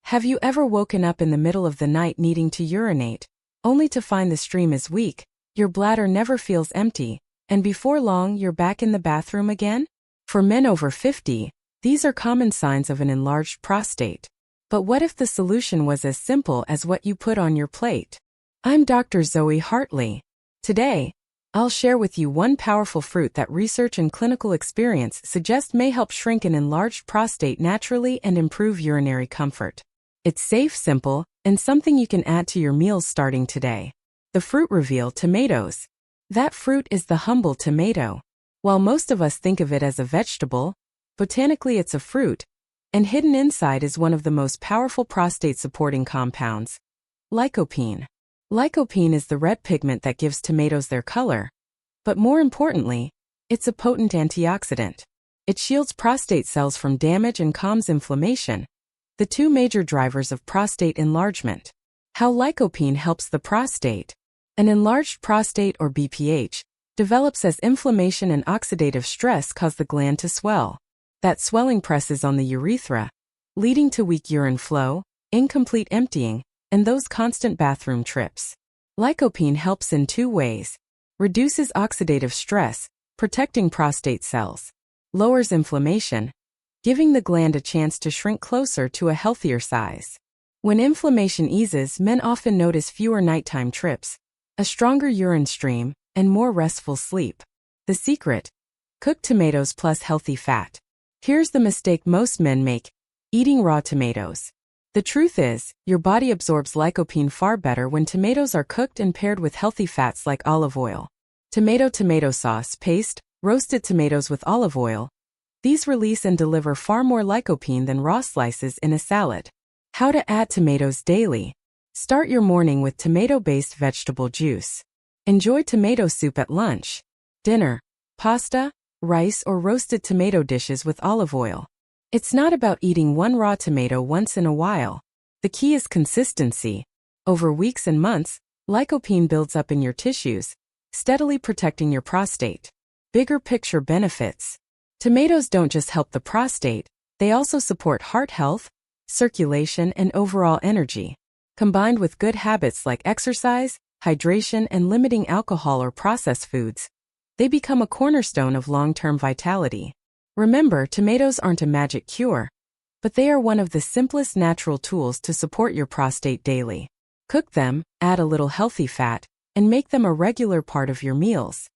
Have you ever woken up in the middle of the night needing to urinate, only to find the stream is weak, your bladder never feels empty, and before long you're back in the bathroom again? For men over 50, these are common signs of an enlarged prostate. But what if the solution was as simple as what you put on your plate? I'm Dr. Zoe Hartley. Today, I'll share with you one powerful fruit that research and clinical experience suggest may help shrink an enlarged prostate naturally and improve urinary comfort. It's safe, simple, and something you can add to your meals starting today. The fruit reveal: tomatoes. That fruit is the humble tomato. While most of us think of it as a vegetable, botanically it's a fruit, and hidden inside is one of the most powerful prostate-supporting compounds: lycopene. Lycopene is the red pigment that gives tomatoes their color. But more importantly, it's a potent antioxidant. It shields prostate cells from damage and calms inflammation, the two major drivers of prostate enlargement. How lycopene helps the prostate. An enlarged prostate, or BPH, develops as inflammation and oxidative stress cause the gland to swell. That swelling presses on the urethra, leading to weak urine flow, incomplete emptying, and those constant bathroom trips. Lycopene helps in two ways: reduces oxidative stress, protecting prostate cells; lowers inflammation, giving the gland a chance to shrink closer to a healthier size. When inflammation eases, men often notice fewer nighttime trips, a stronger urine stream, and more restful sleep. The secret: cooked tomatoes plus healthy fat. Here's the mistake most men make: eating raw tomatoes. The truth is, your body absorbs lycopene far better when tomatoes are cooked and paired with healthy fats like olive oil. Tomato sauce paste, roasted tomatoes with olive oil. These release and deliver far more lycopene than raw slices in a salad. How to add tomatoes daily. Start your morning with tomato-based vegetable juice. Enjoy tomato soup at lunch, dinner, pasta, rice, or roasted tomato dishes with olive oil. It's not about eating one raw tomato once in a while. The key is consistency. Over weeks and months, lycopene builds up in your tissues, steadily protecting your prostate. Bigger picture benefits. Tomatoes don't just help the prostate, they also support heart health, circulation, and overall energy. Combined with good habits like exercise, hydration, and limiting alcohol or processed foods, they become a cornerstone of long-term vitality. Remember, tomatoes aren't a magic cure, but they are one of the simplest natural tools to support your prostate daily. Cook them, add a little healthy fat, and make them a regular part of your meals.